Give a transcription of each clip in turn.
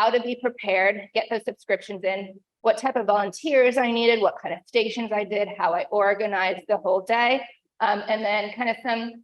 how to be prepared, get those subscriptions in, what type of volunteers I needed, what kind of stations I did, how I organized the whole day. And then kind of some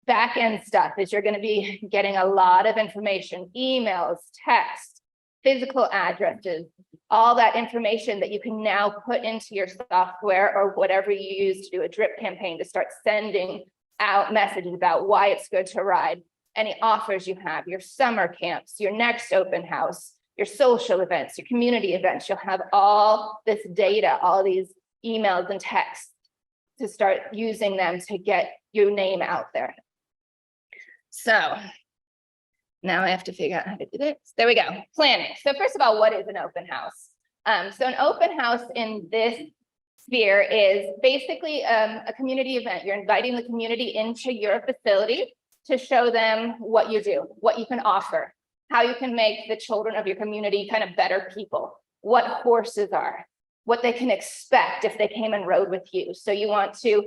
back end stuff is you're going to be getting a lot of information, emails, text, physical addresses, all that information that you can now put into your software or whatever you use to do a drip campaign to start sending out messages about why it's good to ride, any offers you have, your summer camps, your next open house, your social events, your community events. You'll have all this data, all these emails and texts to start using them to get your name out there. So now I have to figure out how to do this. There we go, planning. So first of all, what is an open house? So an open house in this sphere is basically a community event. You're inviting the community into your facility to show them what you do, what you can offer, how you can make the children of your community kind of better people, what horses are, what they can expect if they came and rode with you. So you want to,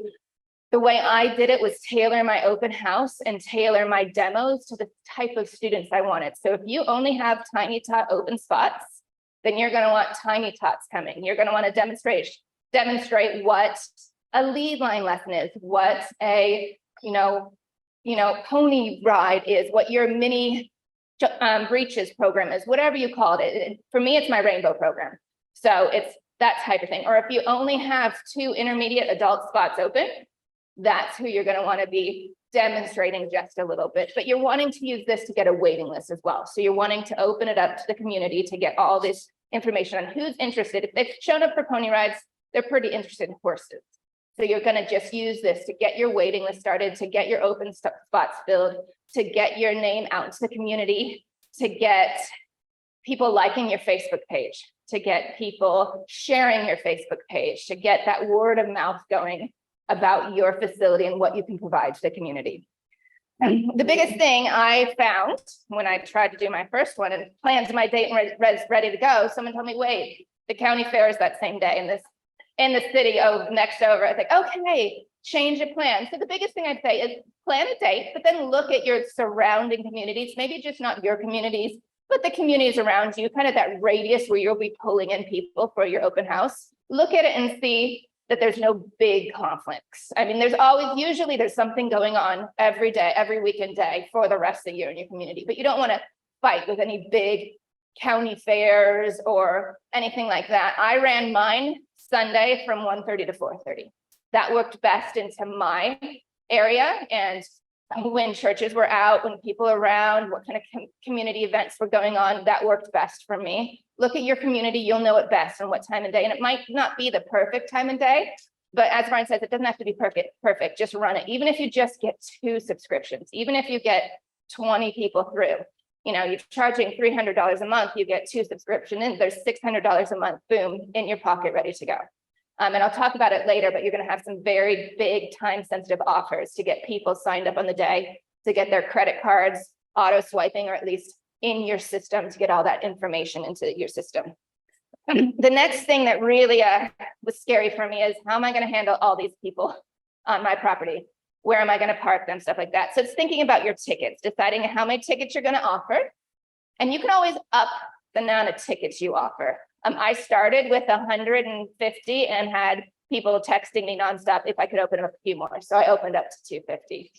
the way I did it was tailor my open house and tailor my demos to the type of students I wanted. So if you only have Tiny Tot open spots, then you're going to want Tiny Tots coming. You're going to want to demonstrate what a lead line lesson is, what a, pony ride is, what your mini breeches program is, whatever you call it. For me, it's my rainbow program. So it's that type of thing. Or if you only have 2 intermediate adult spots open, that's who you're going to want to be demonstrating just a little bit. But you're wanting to use this to get a waiting list as well. So you're wanting to open it up to the community to get all this information on who's interested. If they've shown up for pony rides, they're pretty interested in horses. So you're going to just use this to get your waiting list started, to get your open spots filled, to get your name out to the community, to get people liking your Facebook page, to get people sharing your Facebook page, to get that word of mouth going about your facility and what you can provide to the community. And the biggest thing I found when I tried to do my first one and planned my date and ready to go, someone told me, wait, the county fair is that same day in the city next over. I was like, okay, change your plan. So the biggest thing I'd say is plan a date, but then look at your surrounding communities, maybe just not your communities, but the communities around you, kind of that radius where you'll be pulling in people for your open house. Look at it and see that there's no big conflicts. I mean, usually there's something going on every day, every weekend day for the rest of the year in your community, but you don't want to fight with any big county fairs or anything like that. I ran mine Sunday from 1:30 to 4:30. That worked best into my area. And when churches were out, when people were around, what kind of community events were going on, that worked best for me. Look at your community, you'll know it best and what time of day. And it might not be the perfect time of day, but as Brian says, it doesn't have to be perfect, just run it. Even if you just get 2 subscriptions, even if you get 20 people through, you're charging $300 a month, you get 2 subscriptions in, there's $600 a month, boom, in your pocket, ready to go. And I'll talk about it later, but you're going to have some very big time-sensitive offers to get people signed up on the day, to get their credit cards auto swiping, or at least in your system, to get all that information into your system. The next thing that really was scary for me is, how am I going to handle all these people on my property? Where am I going to park them, stuff like that. So it's thinking about your tickets, deciding how many tickets you're going to offer. And you can always up the amount of tickets you offer. I started with 150 and had people texting me nonstop if I could open up a few more. So I opened up to 250.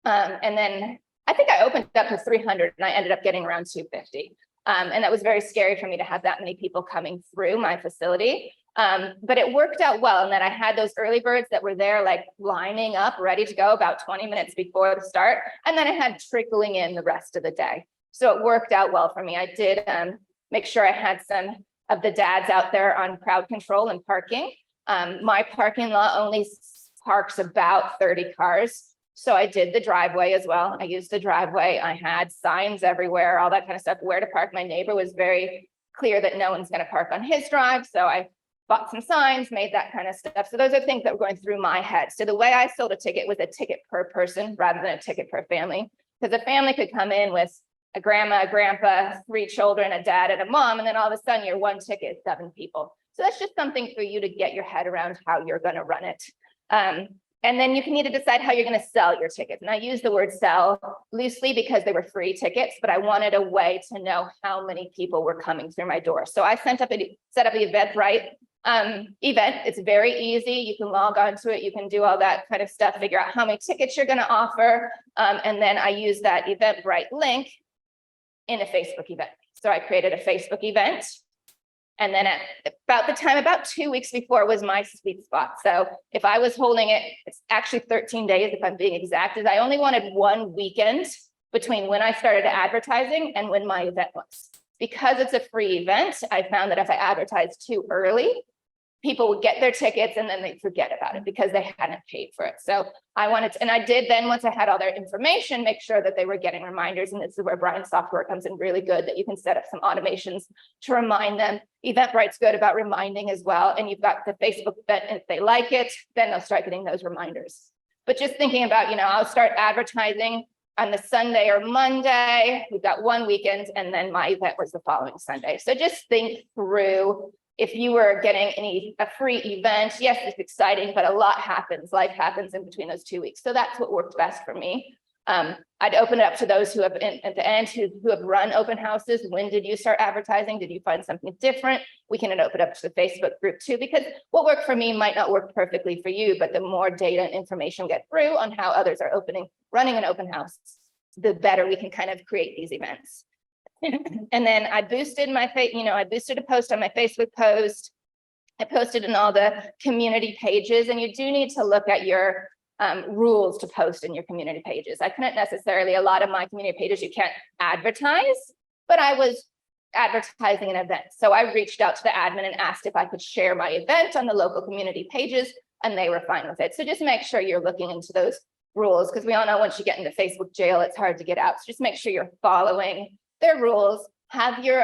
And then I think I opened up to 300 and I ended up getting around 250. And that was very scary for me to have that many people coming through my facility. But it worked out well in that I had those early birds that were there, like lining up, ready to go about 20 minutes before the start. And then I had trickling in the rest of the day. So it worked out well for me. I did make sure I had some of the dads out there on crowd control and parking. My parking lot only parks about 30 cars. So I did the driveway as well. I used the driveway. I had signs everywhere, all that kind of stuff, where to park. My neighbor was very clear that no one's going to park on his drive. So I bought some signs, made that kind of stuff. So those are things that were going through my head. So the way I sold a ticket was a ticket per person rather than a ticket per family, because a family could come in with a grandma, a grandpa, 3 children, a dad, and a mom, and then all of a sudden your one ticket is 7 people. So that's just something for you to get your head around how you're going to run it. And then you can need to decide how you're going to sell your tickets. And I use the word sell loosely because they were free tickets, but I wanted a way to know how many people were coming through my door. So I set up an Eventbrite event. It's very easy. You can log on to it. You can do all that kind of stuff, figure out how many tickets you're going to offer. And then I use that Eventbrite link in a Facebook event. So I created a Facebook event. And then at about 2 weeks before was my sweet spot. So if I was holding it, it's actually 13 days if I'm being exact, is I only wanted 1 weekend between when I started advertising and when my event was. Because it's a free event, I found that if I advertised too early, people would get their tickets and then they'd forget about it because they hadn't paid for it. So I wanted to, and I did then, once I had all their information, make sure that they were getting reminders. And this is where Brian's software comes in really good, that you can set up some automations to remind them. Eventbrite's good about reminding as well. And you've got the Facebook event, and if they like it, then they'll start getting those reminders. But just thinking about, I'll start advertising on the Sunday or Monday. We've got 1 weekend, and then my event was the following Sunday. So just think through, if you were getting a free event, yes, it's exciting, but a lot happens. Life happens in between those 2 weeks. So that's what worked best for me. I'd open it up to those who have, at the end, who have run open houses. When did you start advertising? Did you find something different? We can open it up to the Facebook group too, because what worked for me might not work perfectly for you, but the more data and information get through on how others are running an open house, the better we can kind of create these events. And then I boosted I boosted a post on my Facebook post. I posted in all the community pages, and you do need to look at your rules to post in your community pages. I couldn't necessarily, a lot of my community pages, you can't advertise, but I was advertising an event. So I reached out to the admin and asked if I could share my event on the local community pages, and they were fine with it. So just make sure you're looking into those rules, because we all know once you get into Facebook jail, it's hard to get out. So just make sure you're following their rules. Have your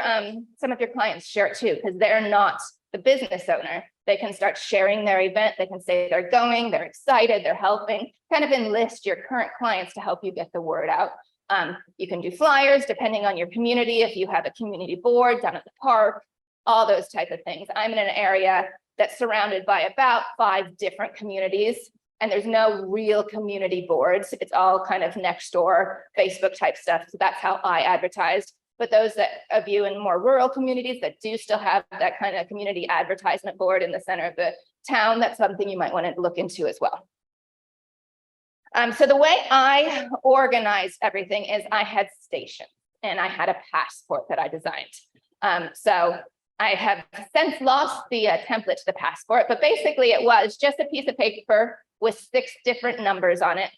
some of your clients share it too, because they're not the business owner. They can start sharing their event. They can say they're going, they're excited, they're helping, kind of enlist your current clients to help you get the word out. You can do flyers depending on your community. If you have a community board down at the park, all those type of things. I'm in an area that's surrounded by about 5 different communities, and there's no real community boards. It's all kind of next door Facebook type stuff. So that's how I advertised. But those of you in more rural communities that do still have that kind of community advertisement board in the center of the town, that's something you might want to look into as well. So the way I organized everything is I had stations, and I had a passport that I designed. So I have since lost the template to the passport, but basically it was just a piece of paper with 6 different numbers on it,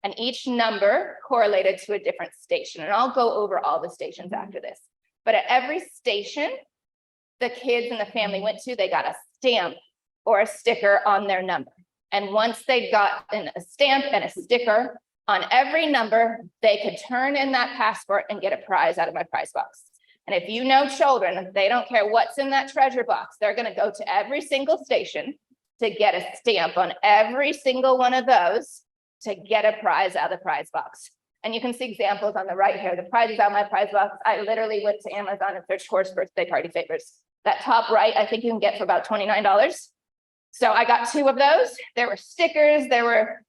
and each number correlated to a different station. And I'll go over all the stations after this. But at every station the kids and the family went to, they got a stamp or a sticker on their number. And once they got a stamp and a sticker on every number, they could turn in that passport and get a prize out of my prize box. And if you know children, they don't care what's in that treasure box. They're going to go to every single station to get a stamp on every single one of those to get a prize out of the prize box. And you can see examples on the right here. The prizes out of my prize box, I literally went to Amazon and searched horse birthday party favors. That top right, I think you can get for about $29. So I got 2 of those. There were stickers, there were,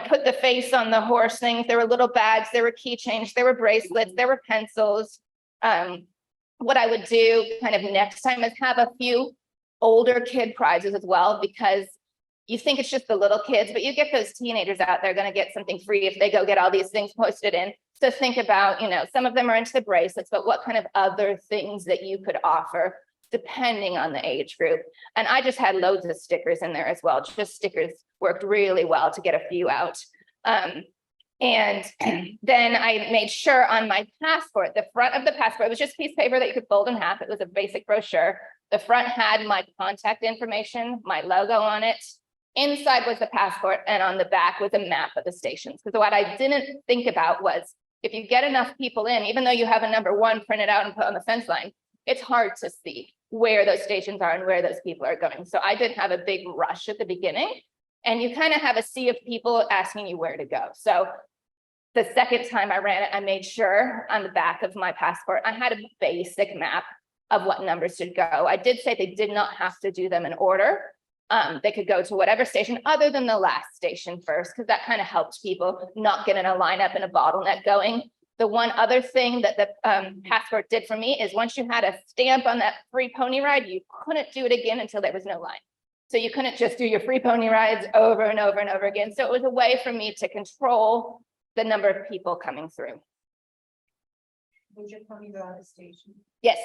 put the face on the horse things. There were little bags, there were keychains, there were bracelets, there were pencils. What I would do kind of next time is have a few older kid prizes as well, because you think it's just the little kids, but you get those teenagers out there going to get something free if they go get all these things posted in. So think about, some of them are into the bracelets, but what kind of other things that you could offer depending on the age group. And I just had loads of stickers in there as well. Just stickers worked really well to get a few out. And then I made sure on my passport, the front of the passport, it was just a piece of paper that you could fold in half. It was a basic brochure. The front had my contact information, my logo on it. Inside was the passport, and on the back was a map of the stations. Because what I didn't think about was, if you get enough people in, even though you have a number 1 printed out and put on the fence line, it's hard to see where those stations are and where those people are going. So I did have a big rush at the beginning, and you kind of have a sea of people asking you where to go. So the second time I ran it, I made sure on the back of my passport, I had a basic map of what numbers should go. I did say they did not have to do them in order, They could go to whatever station other than the last station first, because that kind of helped people not get in a lineup and a bottleneck going. The one other thing that the passport did for me is once you had a stamp on that free pony ride, you couldn't do it again until there was no line. So you couldn't just do your free pony rides over and over and over again. So it was a way for me to control the number of people coming through. Would your pony go out of station? Yes.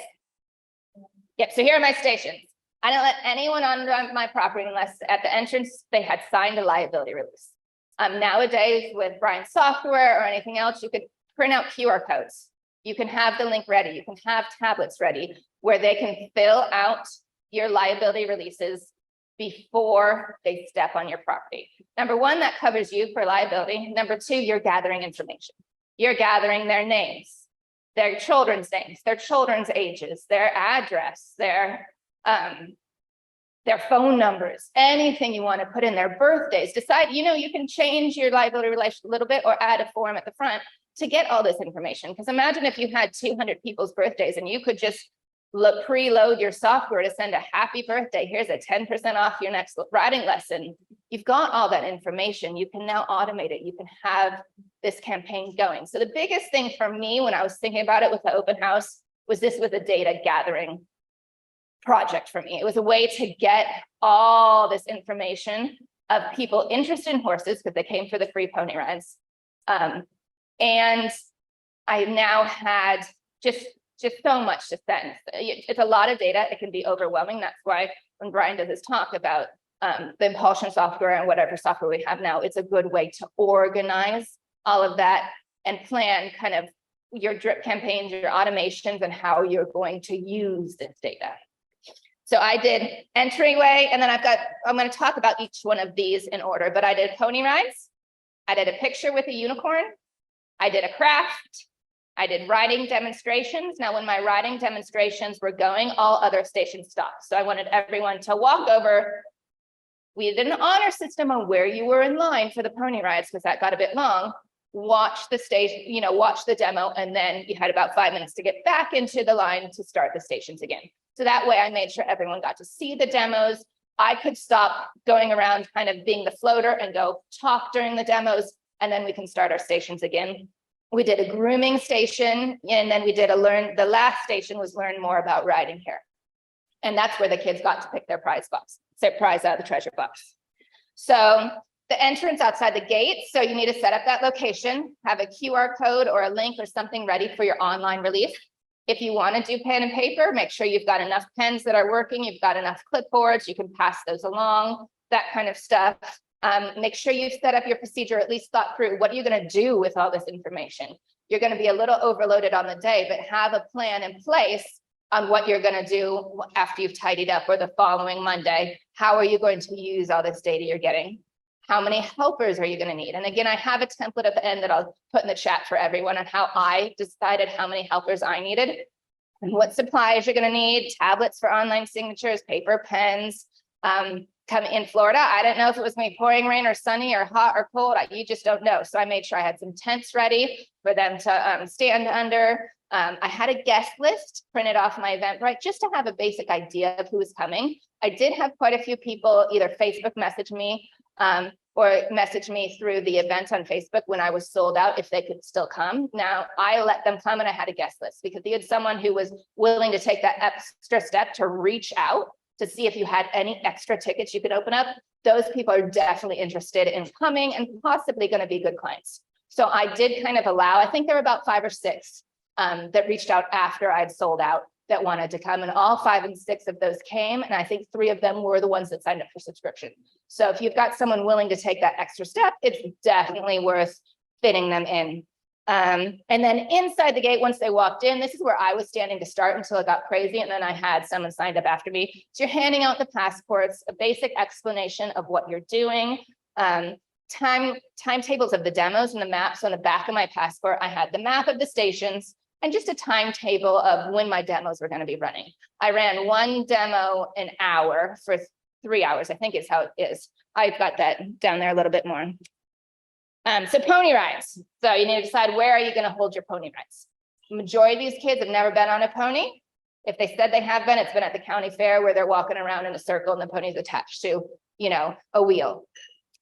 Yep, so here are my stations. I don't let anyone on my property unless at the entrance they had signed a liability release. Nowadays with Brian's software or anything else, you could print out QR codes. You can have the link ready. You can have tablets ready where they can fill out your liability releases before they step on your property. Number one, that covers you for liability. Number two, you're gathering information. You're gathering their names, their children's names, their children's ages, their address, their phone numbers, anything you want to put in, their birthdays. Decide, you can change your liability relation a little bit or add a form at the front to get all this information. Because imagine if you had 200 people's birthdays and you could just preload your software to send a happy birthday. Here's a 10% off your next riding lesson. You've got all that information. You can now automate it. You can have this campaign going. So the biggest thing for me when I was thinking about it with the open house was this was a data gathering project for me. It was a way to get all this information of people interested in horses because they came for the free pony rides. And I now had just so much to send. It's a lot of data. It can be overwhelming. That's why when Brian does his talk about the Impulsion software and whatever software we have now, it's a good way to organize all of that and plan kind of your drip campaigns, your automations, and how you're going to use this data. So I did entryway, and then I'm going to talk about each one of these in order, but I did pony rides. I did a picture with a unicorn. I did a craft. I did riding demonstrations. Now, when my riding demonstrations were going, all other stations stopped. So I wanted everyone to walk over. We did an honor system on where you were in line for the pony rides because that got a bit long. Watch the station, watch the demo, and then you had about 5 minutes to get back into the line to start the stations again. So that way I made sure everyone got to see the demos. I could stop going around kind of being the floater and go talk during the demos, and then we can start our stations again. We did a grooming station, and then we did the last station was learn more about riding here. And that's where the kids got to pick their prize out of the treasure box. So the entrance outside the gate, so you need to set up that location, have a QR code or a link or something ready for your online release. If you want to do pen and paper, make sure you've got enough pens that are working, you've got enough clipboards, you can pass those along, that kind of stuff. Make sure you've set up your procedure, at least thought through, what are you going to do with all this information? You're going to be a little overloaded on the day, but have a plan in place on what you're going to do after you've tidied up or the following Monday. How are you going to use all this data you're getting? How many helpers are you going to need? And again, I have a template at the end that I'll put in the chat for everyone on how I decided how many helpers I needed and what supplies you're going to need, tablets for online signatures, paper, pens. Come in Florida, I didn't know if it was going to be pouring rain or sunny or hot or cold. You just don't know. So I made sure I had some tents ready for them to stand under. I had a guest list printed off my Eventbrite just to have a basic idea of who was coming. I did have quite a few people either Facebook message me or message me through the event on Facebook when I was sold out if they could still come. Now, I let them come and I had a guest list because you had someone who was willing to take that extra step to reach out to see if you had any extra tickets you could open up. Those people are definitely interested in coming and possibly going to be good clients. So I did kind of allow, I think there were about 5 or 6 that reached out after I'd sold out that wanted to come, and all 5 and 6 of those came, and I think 3 of them were the ones that signed up for subscription. So if you've got someone willing to take that extra step, it's definitely worth fitting them in. And then inside the gate, once they walked in, this is where I was standing to start until it got crazy, and then I had someone signed up after me. So you're handing out the passports, a basic explanation of what you're doing, timetables of the demos and the maps on the back of my passport. I had the map of the stations and just a timetable of when my demos were going to be running. I ran one demo an hour for 3 hours, I think is how it is. I've got that down there a little bit more. So pony rides. So you need to decide where are you going to hold your pony rides. The majority of these kids have never been on a pony. If they said they have been, it's been at the county fair where they're walking around in a circle and the pony's attached to, you know, a wheel.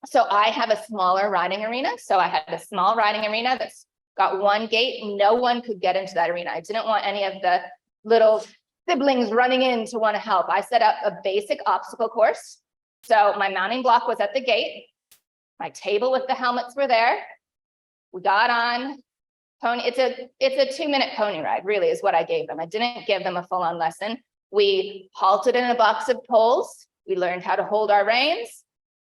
So I have a smaller riding arena. So I had a small riding arena that's got one gate. No one could get into that arena. I didn't want any of the little siblings running in to want to help. I set up a basic obstacle course. So my mounting block was at the gate. My table with the helmets were there. We got on pony. It's a 2-minute pony ride, really, is what I gave them. I didn't give them a full-on lesson. We halted in a box of poles. We learned how to hold our reins.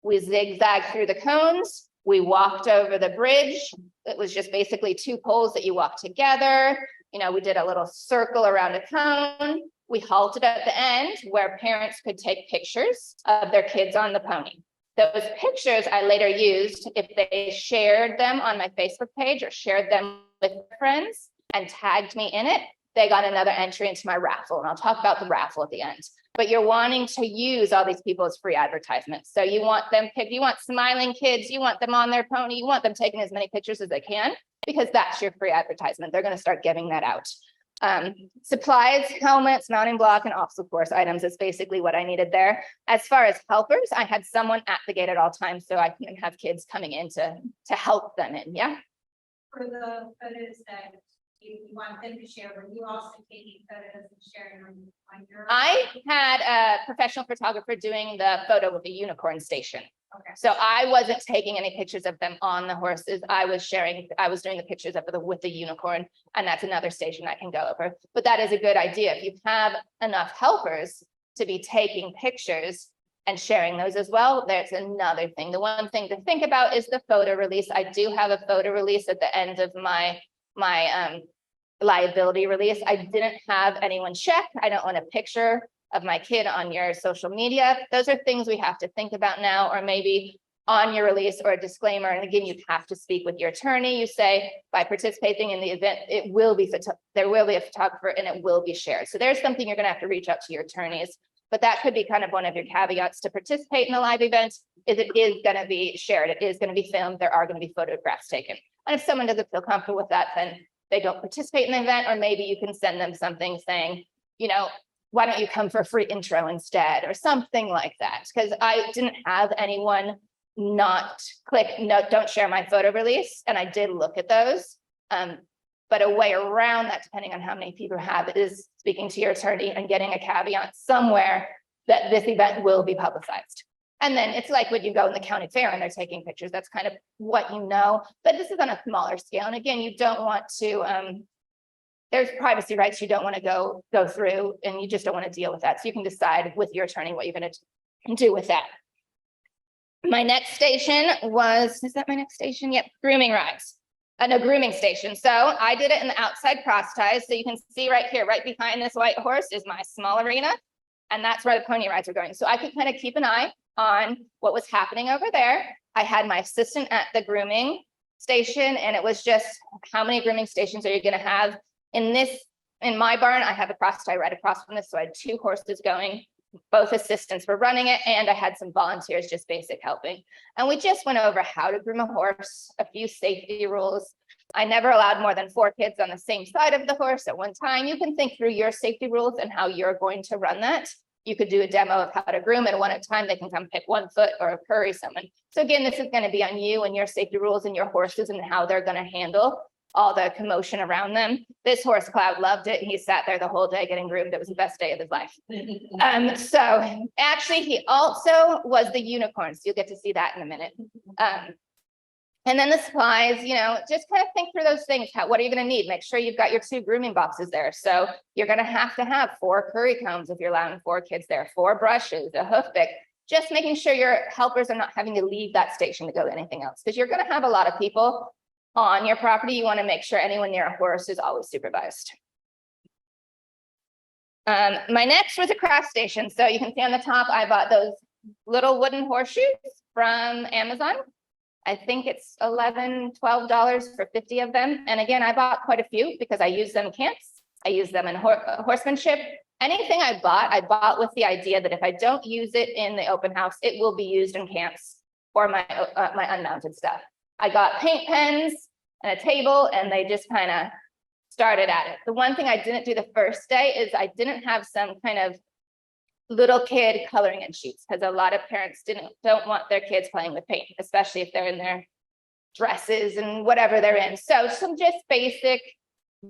We zigzagged through the cones. We walked over the bridge. It was just basically 2 poles that you walk together. You know, we did a little circle around a cone. We halted at the end where parents could take pictures of their kids on the pony. Those pictures I later used if they shared them on my Facebook page or shared them with friends and tagged me in it, they got another entry into my raffle. And I'll talk about the raffle at the end. But you're wanting to use all these people as free advertisements. So you want them picked, you want smiling kids, you want them on their pony, you want them taking as many pictures as they can, because that's your free advertisement. They're going to start giving that out. Supplies, helmets, mounting block, and obstacle course items is basically what I needed there. As far as helpers, I had someone at the gate at all times, so I couldn't have kids coming in to help them in. Yeah. For the photos that you want them to share, were you also taking photos and sharing them on your? I had a professional photographer doing the photo with the unicorn station. Okay. So I wasn't taking any pictures of them on the horses. I was doing the pictures of with the unicorn, and that's another station I can go over. But that is a good idea. If you have enough helpers to be taking pictures and sharing those as well, there's another thing. The one thing to think about is the photo release. I do have a photo release at the end of my liability release. I didn't have anyone check. I don't want a picture of my kid on your social media. Those are things we have to think about now, or maybe on your release or a disclaimer. And again, you have to speak with your attorney. You say, by participating in the event, there will be a photographer and it will be shared. So there's something you're going to have to reach out to your attorneys. But that could be kind of one of your caveats to participate in the live event, is it is going to be shared. It is going to be filmed. There are going to be photographs taken. And if someone doesn't feel comfortable with that, then they don't participate in the event, or maybe you can send them something saying, you know, why don't you come for a free intro instead, or something like that? Because I didn't have anyone not click, no, don't share my photo release. And I did look at those. But a way around that, depending on how many people have, is speaking to your attorney and getting a caveat somewhere that this event will be publicized. And then it's like when you go in the county fair and they're taking pictures, that's kind of what you know, but this is on a smaller scale. And again, you don't want to, there's privacy rights you don't want to go through, and you just don't want to deal with that. So you can decide with your attorney what you're going to do with that. My next station was, is that my next station? Yep, grooming rides. No, grooming station. So I did it in the outside cross ties. So you can see right here, right behind this white horse is my small arena. And that's where the pony rides are going. So I could kind of keep an eye on what was happening over there. I had my assistant at the grooming station, and it was just, how many grooming stations are you going to have? In my barn, I have a cross tie right across from this. So I had 2 horses going. Both assistants were running it, and I had some volunteers just basic helping. And we just went over how to groom a horse, a few safety rules. I never allowed more than 4 kids on the same side of the horse at one time. You can think through your safety rules and how you're going to run that. You could do a demo of how to groom, and one at a time, they can come pick 1 foot or curry someone. So again, this is going to be on you and your safety rules and your horses and how they're going to handle all the commotion around them. This horse, Cloud, loved it. He sat there the whole day getting groomed. It was the best day of his life. So actually, he also was the unicorn. So you'll get to see that in a minute. And then the supplies, you know, just kind of think through those things. What are you going to need? Make sure you've got your 2 grooming boxes there. So you're going to have 4 curry combs if you're allowing 4 kids there, 4 brushes, a hoof pick. Just making sure your helpers are not having to leave that station to go to anything else, because you're going to have a lot of people on your property. You want to make sure anyone near a horse is always supervised. My next was a craft station. So you can see on the top, I bought those little wooden horseshoes from Amazon. I think it's $11, $12 for 50 of them. And again, I bought quite a few because I use them in camps. I use them in horsemanship. Anything I bought with the idea that if I don't use it in the open house, it will be used in camps for my unmounted stuff. I got paint pens and a table, and they just kind of started at it. The one thing I didn't do the first day is I didn't have some kind of little kid coloring in sheets, because a lot of parents don't want their kids playing with paint, especially if they're in their dresses and whatever they're in. So some just basic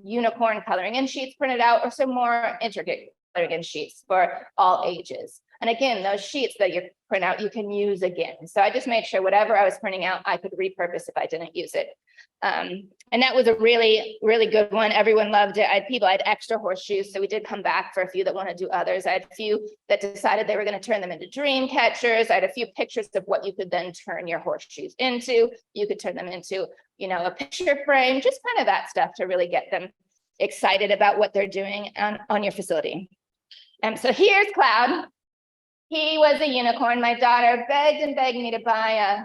unicorn coloring in sheets printed out, or some more intricate coloring in sheets for all ages. And again, those sheets that you print out, you can use again. So I just made sure whatever I was printing out, I could repurpose if I didn't use it. And that was a really, really good one. Everyone loved it. I had extra horseshoes, so we did come back for a few that want to do others. I had a few that decided they were going to turn them into dream catchers. I had a few pictures of what you could then turn your horseshoes into. You could turn them into, a picture frame, just kind of that stuff to really get them excited about what they're doing on your facility. So here's Cloud. He was a unicorn. My daughter begged and begged me to buy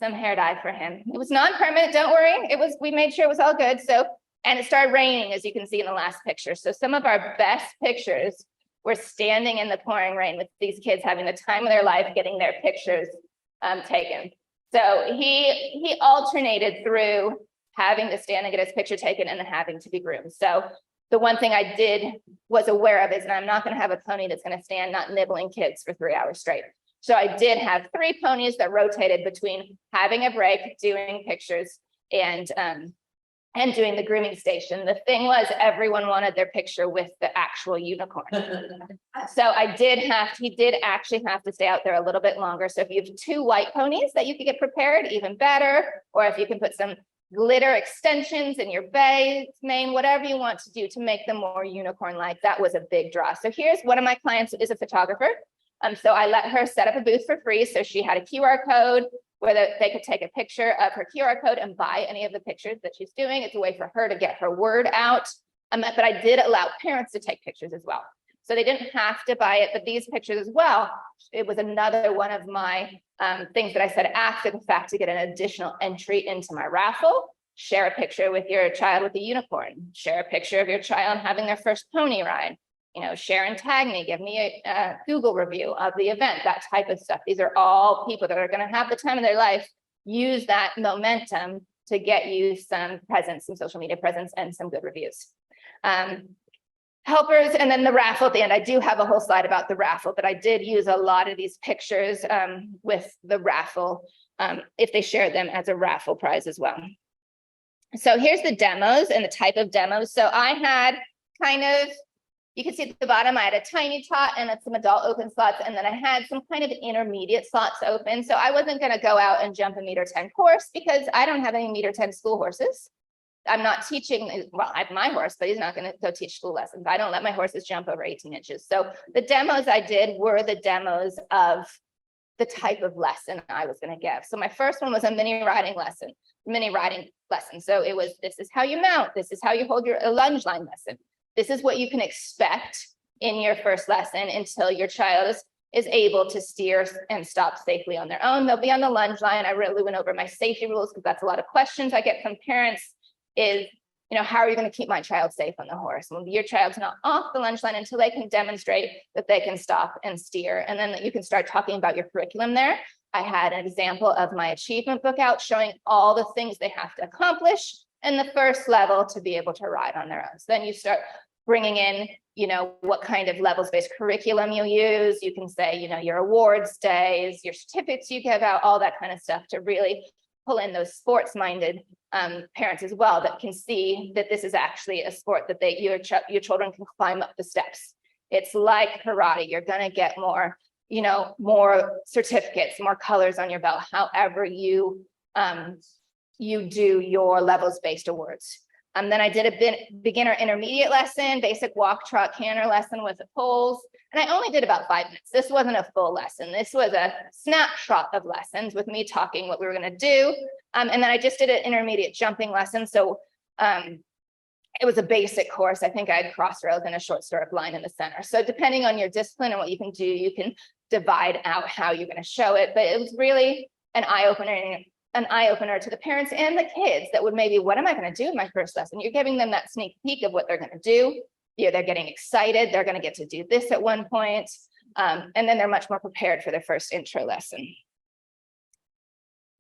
some hair dye for him. It was non-permanent, don't worry. We made sure it was all good. So, and it started raining, as you can see in the last picture. So some of our best pictures were standing in the pouring rain with these kids having the time of their life getting their pictures taken. So he alternated through having to stand and get his picture taken and then having to be groomed. So the one thing I was aware of is that I'm not going to have a pony that's going to stand not nibbling kids for 3 hours straight. So I did have 3 ponies that rotated between having a break, doing pictures, and doing the grooming station. The thing was, everyone wanted their picture with the actual unicorn. So he did actually have to stay out there a little bit longer. So if you have 2 white ponies that you could get prepared, even better. Or if you can put some glitter extensions in your mane, whatever you want to do to make them more unicorn-like, that was a big draw. So here's one of my clients is a photographer. So I let her set up a booth for free. So she had a QR code where they could take a picture of her QR code and buy any of the pictures that she's doing. It's a way for her to get her word out. But I did allow parents to take pictures as well. So they didn't have to buy it, but these pictures as well, it was another one of my things that I said after the fact to get an additional entry into my raffle. Share a picture with your child with a unicorn. Share a picture of your child having their first pony ride. Share and tag me, give me a Google review of the event, that type of stuff. These are all people that are going to have the time of their life, use that momentum to get you some presence, some social media presence, and some good reviews. Helpers, and then the raffle at the end. I do have a whole slide about the raffle, but I did use a lot of these pictures with the raffle if they shared them as a raffle prize as well. So here's the demos and the type of demos. So I had you can see at the bottom, I had a tiny tot and some adult open slots, and then I had some kind of intermediate slots open. So I wasn't going to go out and jump a 1.10 course because I don't have any 1.10 school horses. I'm not teaching, well, I have my horse, but he's not going to go teach school lessons. I don't let my horses jump over 18 inches. So the demos I did were the demos of the type of lesson I was going to give. So my first one was a mini riding lesson. So it was, this is how you mount. This is how you hold a lunge line lesson. This is what you can expect in your first lesson until your child is able to steer and stop safely on their own. They'll be on the lunge line. I really went over my safety rules because that's a lot of questions I get from parents is, how are you going to keep my child safe on the horse? Well, your child's not off the lunge line until they can demonstrate that they can stop and steer. And then you can start talking about your curriculum there. I had an example of my achievement book out showing all the things they have to accomplish in the first level to be able to ride on their own. So then you start bringing in, what kind of levels-based curriculum you use. You can say, your awards days, your certificates you give out, all that kind of stuff to really pull in those sports-minded parents as well that can see that this is actually a sport that your children can climb up the steps. It's like karate. You're going to get more, more certificates, more colors on your belt, however you do your levels-based awards. Then I did a beginner intermediate lesson, basic walk, trot, canter lesson with the poles. And I only did about 5 minutes. This wasn't a full lesson. This was a snapshot of lessons with me talking what we were going to do. And then I just did an intermediate jumping lesson. So it was a basic course. I think I had crossroads and a short stirrup line in the center. So depending on your discipline and what you can do, you can divide out how you're going to show it. But it was really an eye-opener to the parents and the kids that would maybe, what am I going to do in my first lesson? You're giving them that sneak peek of what they're going to do. They're getting excited. They're going to get to do this at one point. And then they're much more prepared for their first intro lesson.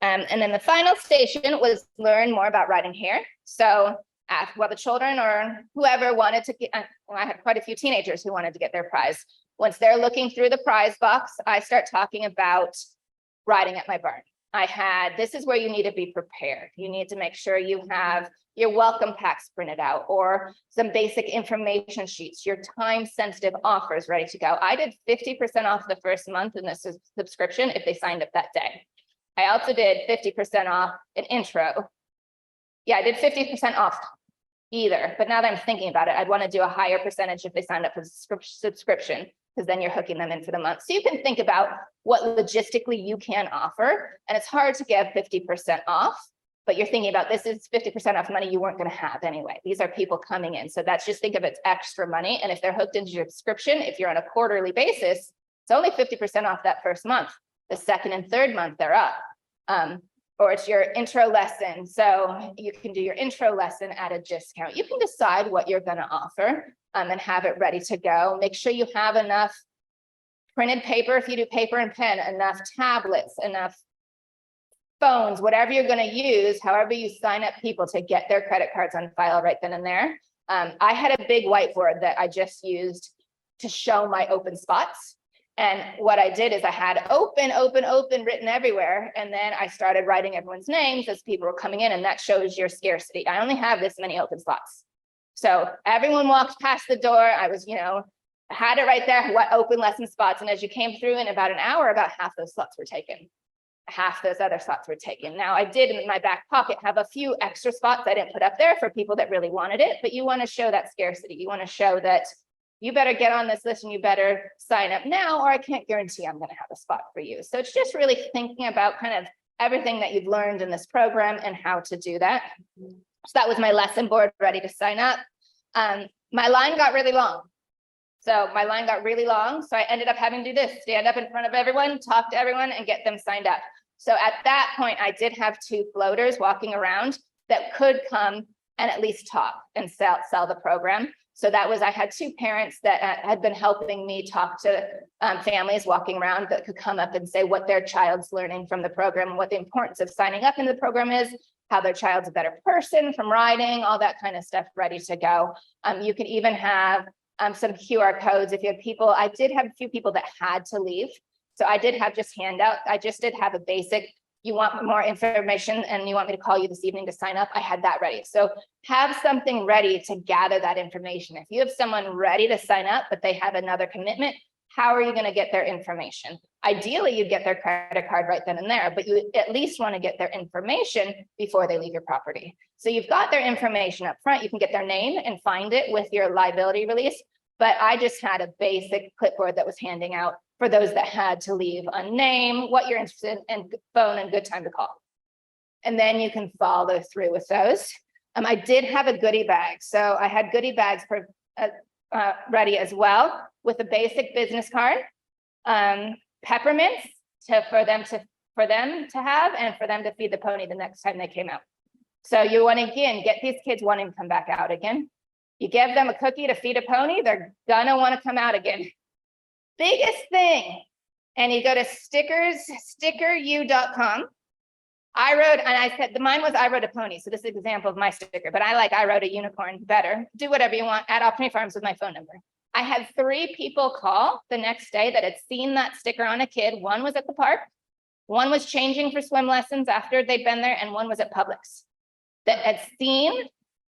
And then the final station was learn more about riding hair. So well, the children or whoever wanted to get, I had quite a few teenagers who wanted to get their prize. Once they're looking through the prize box, I start talking about riding at my barn. This is where you need to be prepared. You need to make sure you have your welcome packs printed out or some basic information sheets, your time sensitive offers ready to go. I did 50% off the first month in this subscription if they signed up that day. I also did 50% off an intro. Yeah, I did 50% off either, but now that I'm thinking about it, I'd want to do a higher percentage if they signed up for the subscription, because then you're hooking them in for the month. So you can think about what logistically you can offer. And it's hard to give 50% off, but you're thinking about this is 50% off money you weren't going to have anyway. These are people coming in. So that's just think of it as extra money. And if they're hooked into your subscription, if you're on a quarterly basis, it's only 50% off that first month. The second and third month, they're up. Or it's your intro lesson. So you can do your intro lesson at a discount. You can decide what you're going to offer and have it ready to go. Make sure you have enough printed paper if you do paper and pen, enough tablets, enough phones, whatever you're going to use, however you sign up people to get their credit cards on file right then and there. I had a big whiteboard that I just used to show my open spots. And what I did is I had open written everywhere. And then I started writing everyone's names as people were coming in, and that shows your scarcity. I only have this many open spots. So everyone walked past the door. I was, had it right there, what open lesson spots. And as you came through in about an hour, about half those slots were taken. Half those other slots were taken. Now I did in my back pocket have a few extra spots I didn't put up there for people that really wanted it, but you want to show that scarcity. You want to show that you better get on this list and you better sign up now, or I can't guarantee I'm going to have a spot for you. So it's just really thinking about kind of everything that you've learned in this program and how to do that. So that was my lesson board ready to sign up. My line got really long. So I ended up having to do this, stand up in front of everyone, talk to everyone and get them signed up. So at that point, I did have 2 floaters walking around that could come and at least talk and sell the program. So I had 2 parents that had been helping me talk to families walking around that could come up and say what their child's learning from the program, what the importance of signing up in the program is, how their child's a better person from riding, all that kind of stuff ready to go. You could even have some QR codes if you have people. I did have a few people that had to leave. So I did have just handout. I just did have a basic, you want more information and you want me to call you this evening to sign up. I had that ready. So have something ready to gather that information. If you have someone ready to sign up, but they have another commitment, how are you going to get their information? Ideally, you get their credit card right then and there, but you at least want to get their information before they leave your property. So you've got their information up front. You can get their name and find it with your liability release. But I just had a basic clipboard that was handing out for those that had to leave a name, what you're interested in, and phone and good time to call. And then you can follow through with those. I did have a goodie bag. So I had goodie bags ready as well with a basic business card, peppermints for them to have and for them to feed the pony the next time they came out. So you want to, again, get these kids wanting to come back out again. You give them a cookie to feed a pony, they're gonna want to come out again. Biggest thing, and you go to stickeru.com. I said, mine was I rode a pony. So this is an example of my sticker, but I rode a unicorn better. Do whatever you want at Opportunity Farms with my phone number. I had 3 people call the next day that had seen that sticker on a kid. One was at the park, one was changing for swim lessons after they'd been there, and one was at Publix that had seen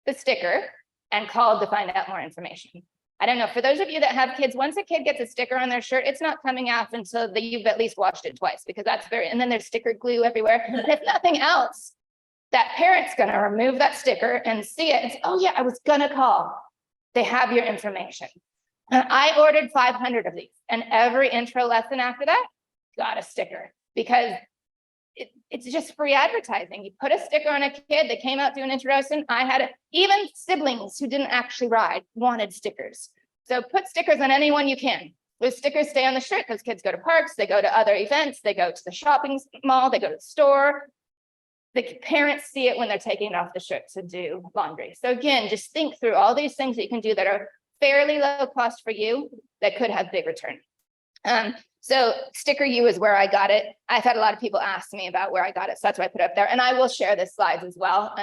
the sticker and called to find out more information. I don't know, for those of you that have kids, once a kid gets a sticker on their shirt, it's not coming off until you've at least washed it twice, because and then there's sticker glue everywhere. And if nothing else, that parent's gonna remove that sticker and see it and say, oh yeah, I was gonna call. They have your information. And I ordered 500 of these, and every intro lesson after that got a sticker, because it's just free advertising. You put a sticker on a kid that came out doing introduction. Even siblings who didn't actually ride wanted stickers. So put stickers on anyone you can. Those stickers stay on the shirt because kids go to parks, they go to other events, they go to the shopping mall, they go to the store. The parents see it when they're taking it off the shirt to do laundry. So again, just think through all these things that you can do that are fairly low cost for you that could have big return. So sticker U is where I got it. I've had a lot of people ask me about where I got it. So that's why I put it up there. And I will share the slides as well,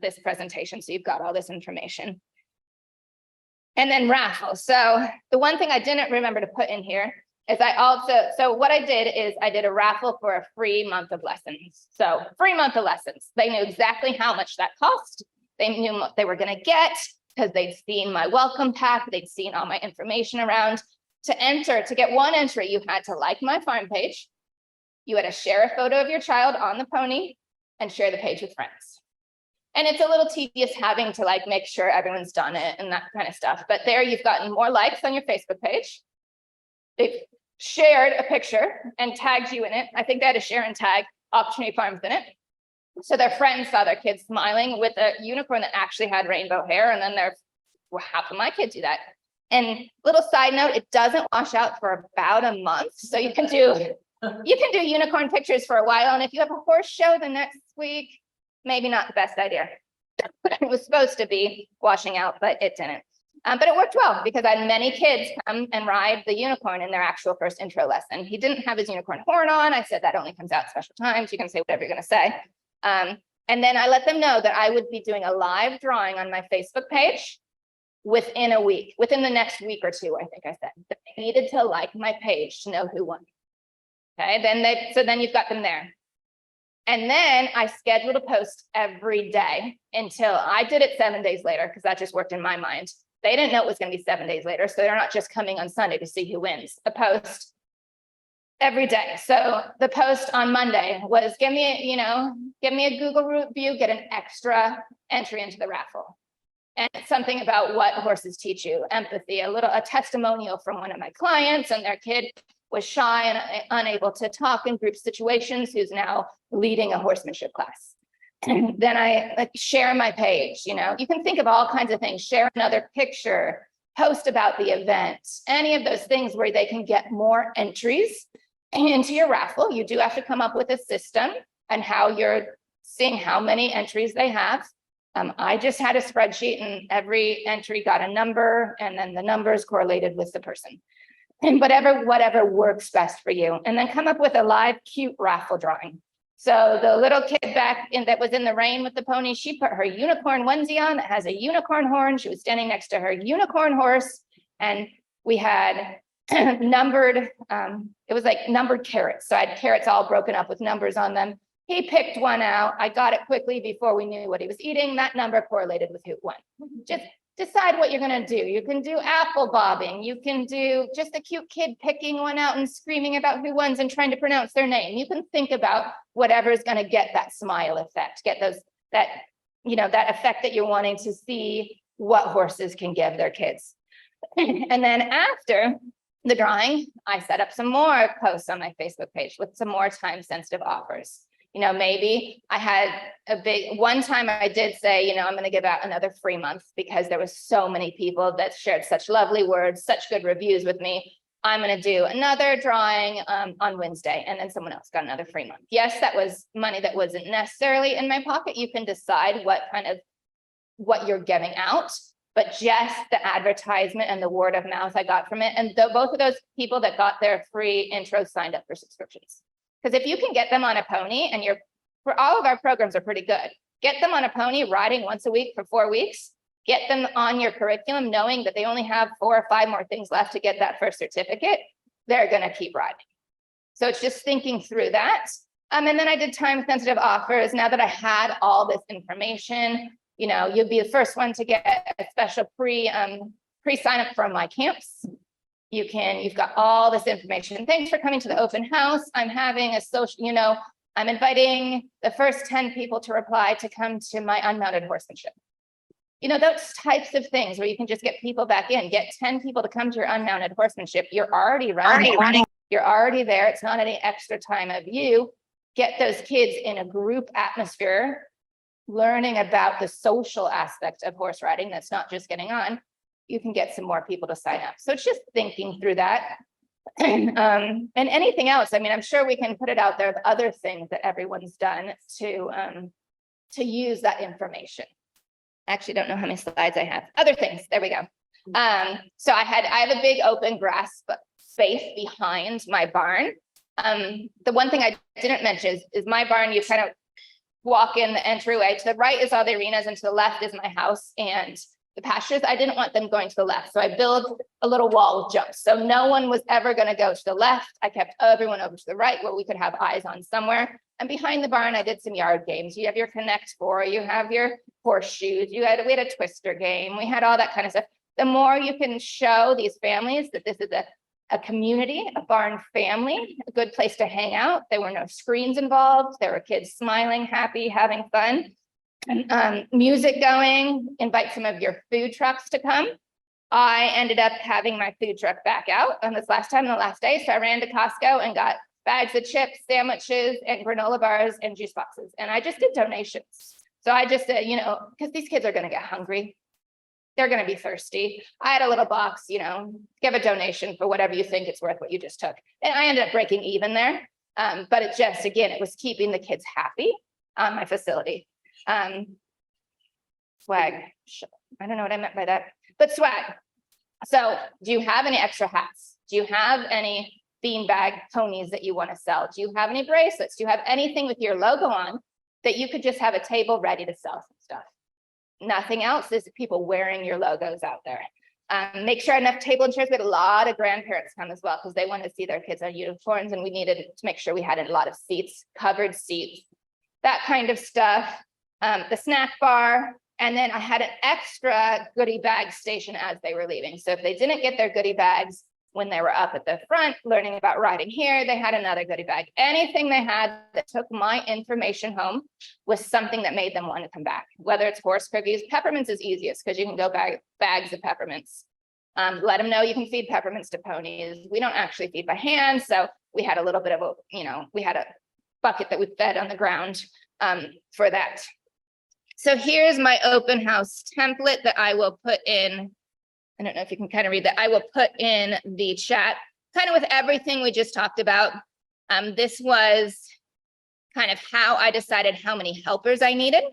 this presentation. So you've got all this information. And then raffle. So the one thing I didn't remember to put in here is so what I did is I did a raffle for a free month of lessons. So free month of lessons. They knew exactly how much that cost. They knew what they were going to get because they'd seen my welcome pack. They'd seen all my information around. To get one entry, you had to like my farm page. You had to share a photo of your child on the pony and share the page with friends. And it's a little tedious having to like make sure everyone's done it and that kind of stuff. But there you've gotten more likes on your Facebook page. They've shared a picture and tagged you in it. I think they had to share and tag Opportunity Farms in it. So their friends saw their kids smiling with a unicorn that actually had rainbow hair. And then half of my kids do that. And little side note, it doesn't wash out for about a month. So you can do unicorn pictures for a while. And if you have a horse show the next week, maybe not the best idea. It was supposed to be washing out, but it didn't. But it worked well because I had many kids come and ride the unicorn in their actual first intro lesson. He didn't have his unicorn horn on. I said that only comes out special times. You can say whatever you're going to say. And then I let them know that I would be doing a live drawing on my Facebook page within a week, within the next week or two, I think I said, that they needed to like my page to know who won. Okay, then you've got them there. And then I scheduled a post every day until I did it 7 days later, because that just worked in my mind. They didn't know it was going to be 7 days later. So they're not just coming on Sunday to see who wins. A post every day. So the post on Monday was give me a Google review, get an extra entry into the raffle. And something about what horses teach you, empathy, a testimonial from one of my clients, and their kid was shy and unable to talk in group situations, who's now leading a horsemanship class. And then I share my page, you can think of all kinds of things, share another picture, post about the event, any of those things where they can get more entries into your raffle. You do have to come up with a system and how you're seeing how many entries they have. I just had a spreadsheet and every entry got a number and then the numbers correlated with the person. And whatever works best for you. And then come up with a live, cute raffle drawing. So the little kid that was in the rain with the pony, she put her unicorn onesie on that has a unicorn horn. She was standing next to her unicorn horse. And we had numbered, it was like numbered carrots. So I had carrots all broken up with numbers on them. He picked one out. I got it quickly before we knew what he was eating. That number correlated with who won. Just decide what you're going to do. You can do apple bobbing. You can do just a cute kid picking one out and screaming about who won and trying to pronounce their name. You can think about whatever is going to get that smile effect, get that effect that you're wanting to see what horses can give their kids. And then after the drawing, I set up some more posts on my Facebook page with some more time-sensitive offers. Maybe I had one time I did say, I'm going to give out another free month because there was so many people that shared such lovely words, such good reviews with me. I'm going to do another drawing on Wednesday, and then someone else got another free month. Yes, that was money that wasn't necessarily in my pocket. You can decide what you're giving out, but just the advertisement and the word of mouth I got from it. And both of those people that got their free intros signed up for subscriptions. Because if you can get them on a pony, and for all of our programs are pretty good, get them on a pony riding once a week for 4 weeks, get them on your curriculum, knowing that they only have 4 or 5 more things left to get that first certificate, they're going to keep riding. So it's just thinking through that. And then I did time-sensitive offers. Now that I had all this information, you'd be the first one to get a special pre-sign up for my camps. You've got all this information. Thanks for coming to the open house. I'm having a social, I'm inviting the first 10 people to reply to come to my unmounted horsemanship. Those types of things where you can just get people back in, get 10 people to come to your unmounted horsemanship. You're already running. You're already there. It's not any extra time of you. Get those kids in a group atmosphere, learning about the social aspect of horse riding. That's not just getting on. You can get some more people to sign up. So it's just thinking through that. And anything else. I'm sure we can put it out there of other things that everyone's done to use that information. Actually, don't know how many slides I have. Other things. There we go. So I have a big open grass space behind my barn. The one thing I didn't mention is my barn, you kind of walk in the entryway. To the right is all the arenas, and to the left is my house and the pastures. I didn't want them going to the left, so I built a little wall with jumps. So no one was ever going to go to the left. I kept everyone over to the right where we could have eyes on somewhere. And behind the barn, I did some yard games. You have your Connect Four, you have your horseshoes, we had a twister game, we had all that kind of stuff. The more you can show these families that this is a community, a barn family, a good place to hang out. There were no screens involved. There were kids smiling, happy, having fun. And, music going, invite some of your food trucks to come. I ended up having my food truck back out on this last time, on the last day. So I ran to Costco and got bags of chips, sandwiches, and granola bars and juice boxes. And I just did donations. So I just said, because these kids are going to get hungry. They're going to be thirsty. I had a little box, give a donation for whatever you think it's worth what you just took. And I ended up breaking even there. But it just, again, it was keeping the kids happy on my facility. Swag. I don't know what I meant by that, but swag. So do you have any extra hats? Do you have any beanbag ponies that you want to sell? Do you have any bracelets? Do you have anything with your logo on that you could just have a table ready to sell some stuff? Nothing else. Is people wearing your logos out there. Make sure enough table and chairs. We had a lot of grandparents come as well because they wanted to see their kids on uniforms, and we needed to make sure we had a lot of seats, covered seats, that kind of stuff. The snack bar, and then I had an extra goodie bag station as they were leaving. So if they didn't get their goodie bags when they were up at the front learning about riding here, they had another goodie bag. Anything they had that took my information home was something that made them want to come back, whether it's horse cookies. Peppermints is easiest because you can go buy bags of peppermints. Let them know you can feed peppermints to ponies. We don't actually feed by hand. So we had a little bit of we had a bucket that we fed on the ground for that. So here's my open house template that I will put in. I don't know if you can kind of read that. I will put in the chat, kind of with everything we just talked about. This was kind of how I decided how many helpers I needed.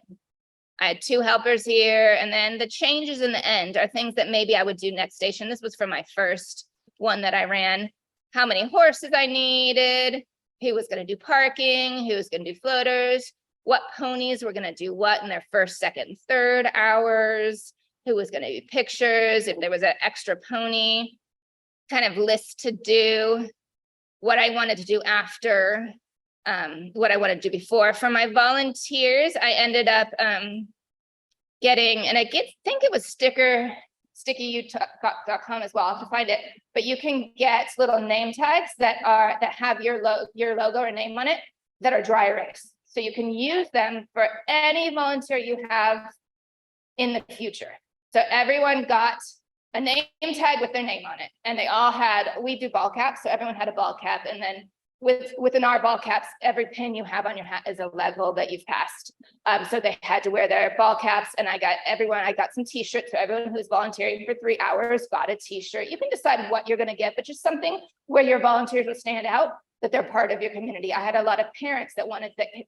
I had 2 helpers here, and then the changes in the end are things that maybe I would do next station. This was for my first one that I ran. How many horses I needed, who was going to do parking, who was going to do floaters, what ponies were going to do what in their first, second, third hours, who was going to do pictures, if there was an extra pony, kind of list to do, what I wanted to do after, what I wanted to do before. For my volunteers, I ended up getting, and I think it was stickyou.com as well. I'll have to find it, but you can get little name tags that have your logo or name on it that are dry erase. So you can use them for any volunteer you have in the future. So everyone got a name tag with their name on it, and they all had, we do ball caps, so everyone had a ball cap, and then within our ball caps, every pin you have on your hat is a level that you've passed. So they had to wear their ball caps, and I got some t-shirts. So everyone who's volunteering for 3 hours got a t-shirt. You can decide what you're going to get, but just something where your volunteers will stand out, that they're part of your community. I had a lot of parents that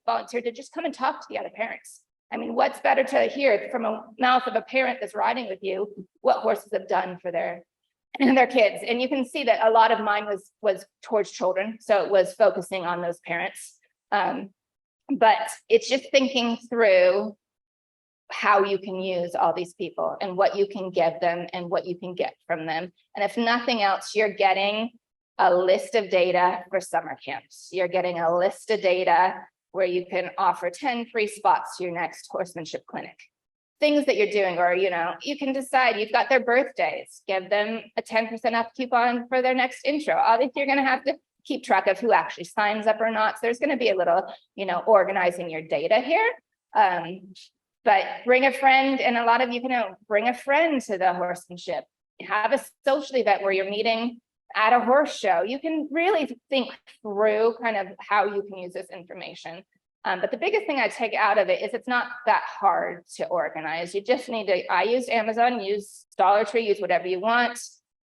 volunteered to just come and talk to the other parents. I mean, what's better to hear from a mouth of a parent that's riding with you what horses have done for their kids? And you can see that a lot of mine was towards children, so it was focusing on those parents. But it's just thinking through how you can use all these people and what you can give them and what you can get from them. And if nothing else, you're getting a list of data for summer camps. You're getting a list of data where you can offer 10 free spots to your next horsemanship clinic. Things that you're doing, or, you can decide you've got their birthdays, give them a 10% off coupon for their next intro. Obviously, you're going to have to keep track of who actually signs up or not. So there's going to be a little, organizing your data here. But bring a friend, and a lot of you can bring a friend to the horsemanship. Have a social event where you're meeting at a horse show. You can really think through kind of how you can use this information. But the biggest thing I take out of it is it's not that hard to organize. You just need to, I used Amazon, use Dollar Tree, use whatever you want.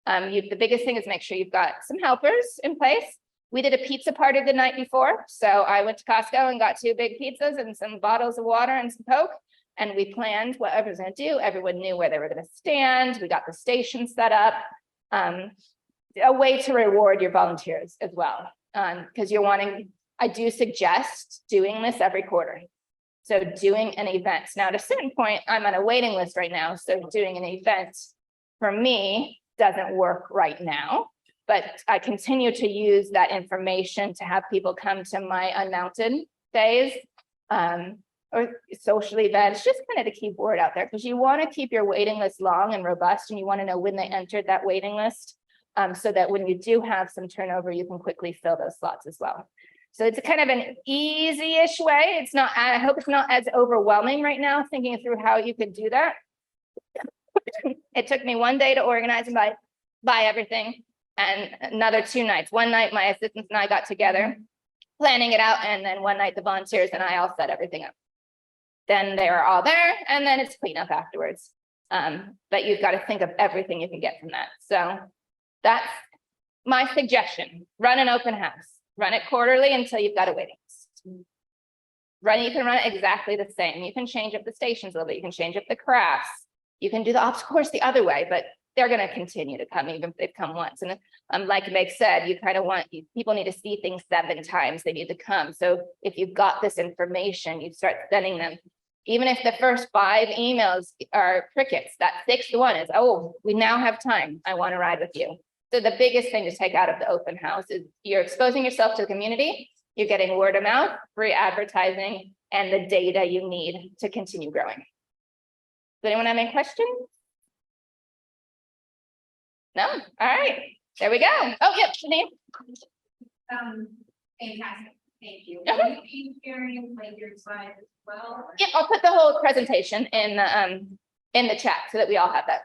The biggest thing is make sure you've got some helpers in place. We did a pizza party the night before. So I went to Costco and got 2 big pizzas and some bottles of water and some Coke. And we planned what everyone's going to do. Everyone knew where they were going to stand. We got the station set up. a way to reward your volunteers as well. Because I do suggest doing this every quarter. So doing an event. Now, at a certain point, I'm on a waiting list right now. So doing an event for me doesn't work right now. But I continue to use that information to have people come to my unmounted days or social events, just kind of to keep word out there, because you want to keep your waiting list long and robust, and you want to know when they entered that waiting list, so that when you do have some turnover, you can quickly fill those slots as well. So it's a kind of an easy-ish way. It's not, I hope it's not as overwhelming right now, thinking through how you could do that. It took me one day to organize and buy everything, and another 2 nights. One night, my assistants and I got together, planning it out, and then one night, the volunteers and I all set everything up. Then they were all there, and then it's cleanup afterwards. But you've got to think of everything you can get from that. So that's my suggestion. Run an open house. Run it quarterly until you've got a waiting list. You can run it exactly the same. You can change up the stations a little bit. You can change up the crafts. You can do the ops course the other way, but they're going to continue to come even if they've come once. And like Meg said, you kind of people need to see things 7 times. They need to come. So if you've got this information, you start sending them. Even if the first 5 emails are crickets, that 6th one is, oh, we now have time. I want to ride with you. So the biggest thing to take out of the open house is you're exposing yourself to the community, you're getting word of mouth, free advertising, and the data you need to continue growing. Does anyone have any questions? No? All right. There we go. Oh, yep, Janine. Fantastic. Thank you. Uh-huh. Are you sharing like your slides as well? Yep, I'll put the whole presentation in the chat so that we all have that.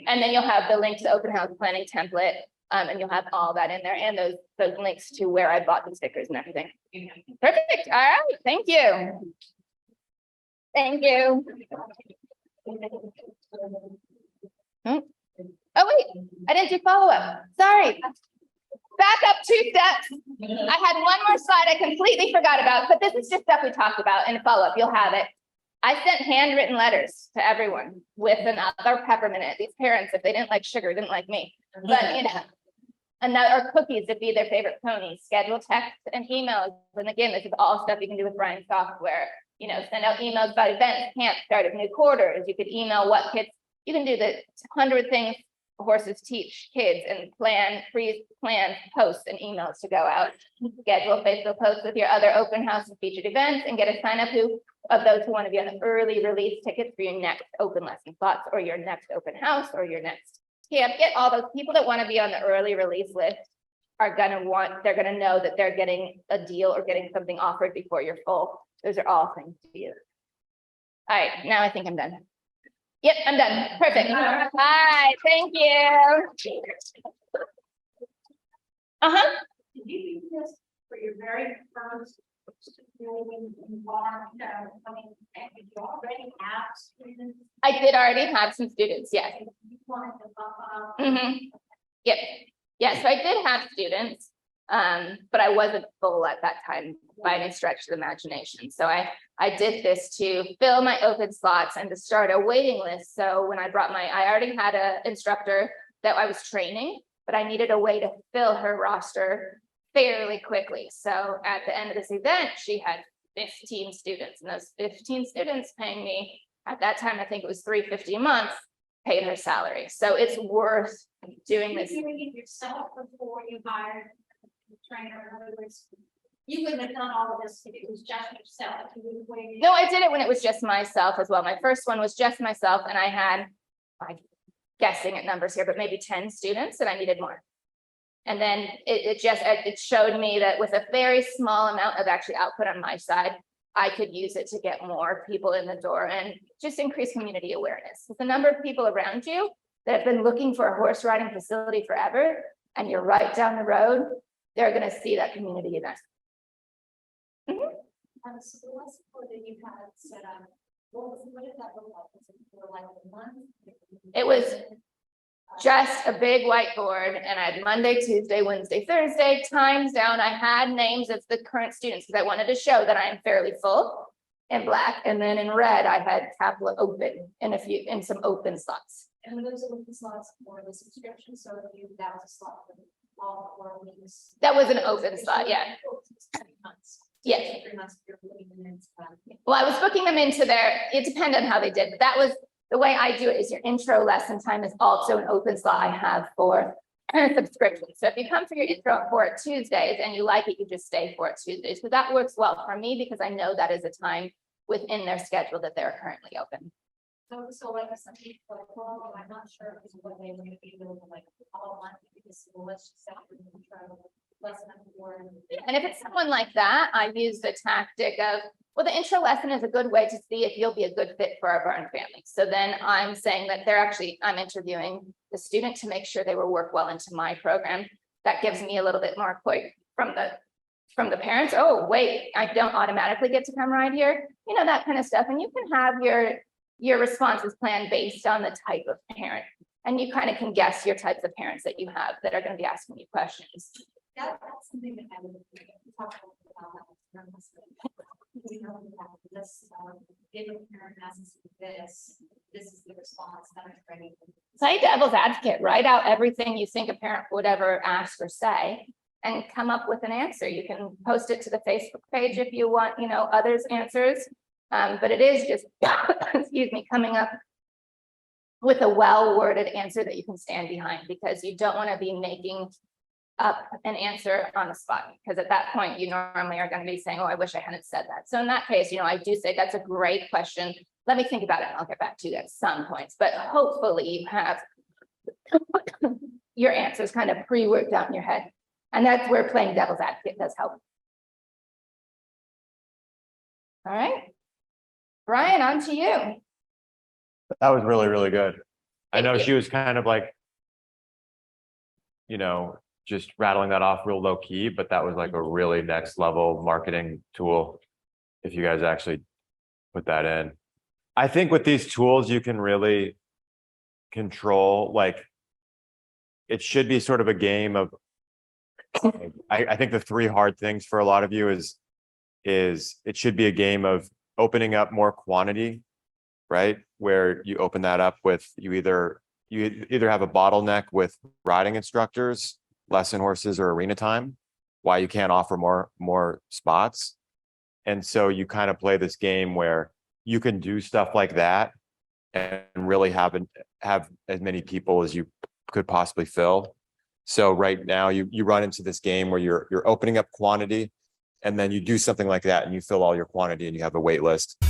And then you'll have the link to the open house planning template, and you'll have all that in there, and those links to where I bought the stickers and everything. Perfect. All right. Thank you. Thank you. Oh, wait, I didn't do follow-up. Sorry. Back up 2 steps. I had one more slide I completely forgot about, but this is just stuff we talked about in follow-up. You'll have it. I sent handwritten letters to everyone with another peppermint. These parents, if they didn't like sugar, didn't like me. But, you know, another cookies to be their favorite pony, schedule texts and emails. And again, this is all stuff you can do with Brian software. You know, send out emails about events, camp, start of new quarters. You could email what kids, you can do the 100 things horses teach kids and plan posts and emails to go out. Schedule Facebook posts with your other open house and featured events, and get a sign up of those who want to be on the early release tickets for your next open lesson slots or your next open house or your next camp. Get all those people that want to be on the early release list they're going to know that they're getting a deal or getting something offered before you're full. Those are all things to use. All right, now I think I'm done. Yep, I'm done. Perfect. All right, thank you. Did you do this for your very first student involved? Did you already have students? I did already have some students, yes. You wanted to bump up? Yep. Yeah, so I did have students, but I wasn't full at that time by any stretch of the imagination. So I did this to fill my open slots and to start a waiting list. So when I already had an instructor that I was training, but I needed a way to fill her roster fairly quickly. So at the end of this event, she had 15 students, and those 15 students paying me at that time, I think it was $350 a month, paid her salary. So it's worth doing this. You were doing it yourself before you hired a trainer. In other words, you wouldn't have done all of this if it was just yourself. No, I did it when it was just myself as well. My first one was just myself, and I had, I'm guessing at numbers here, but maybe 10 students, and I needed more. And then it showed me that with a very small amount of actually output on my side, I could use it to get more people in the door and just increase community awareness. With the number of people around you that have been looking for a horse riding facility forever, and you're right down the road, they're going to see that community event. So the last report that you had set up, what did that look like? Was it for like a month? It was just a big whiteboard, and I had Monday, Tuesday, Wednesday, Thursday times down. I had names of the current students because I wanted to show that I am fairly full in black, and then in red I had tablet open in some open slots. And those are the slots for the subscription, so if you, that was a slot for all 4 weeks. That was an open slot, yeah. 3 months. Yes. 3 months, you're putting them in. Well, I was booking them into it depended on how they did, but that was, the way I do it is your intro lesson time is also an open slot I have for subscription. So if you come for your intro for Tuesdays and you like it, you just stay for it Tuesdays. So that works well for me because I know that is a time within their schedule that they're currently open. So like some people like, well, I'm not sure if what they were gonna be able to like all month because well, let's just set up and try to lesson them for. And if it's someone like that, I use the tactic of, well, the intro lesson is a good way to see if you'll be a good fit for our burn family. So then I'm saying that I'm interviewing the student to make sure they will work well into my program. That gives me a little bit more quick from the parents. Oh, wait, I don't automatically get to come right here. You know, that kind of stuff. And you can have your responses planned based on the type of parent. And you kind of can guess your types of parents that you have that are going to be asking you questions. That's something that I would talk about. We know that this, if a parent asks this is the response that I'm ready. Play devil's advocate, write out everything you think a parent would ever ask or say and come up with an answer. You can post it to the Facebook page if you want, you know, others' answers. But it is just, excuse me, coming up with a well-worded answer that you can stand behind because you don't want to be making up an answer on the spot, because at that point you normally are going to be saying, oh, I wish I hadn't said that. So in that case, you know, I do say that's a great question. Let me think about it and I'll get back to you at some points, but hopefully you have your answers kind of pre-worked out in your head. And that's where playing devil's advocate does help. All right, Brian, on to you. That was really, really good. I Thank know you. she was kind of like, you know, just rattling that off real low key, but that was like a really next level marketing tool. If you guys actually put that in, I think with these tools, you can really control, like, it should be sort of a game of, I think the 3 hard things for a lot of you is it should be a game of opening up more quantity, right? Where you open that up with, you either have a bottleneck with riding instructors, lesson horses, or arena time, why you can't offer more spots. And so you kind of play this game where you can do stuff like that and really have as many people as you could possibly fill. So right now you run into this game where you're opening up quantity, and then you do something like that and you fill all your quantity and you have a wait list.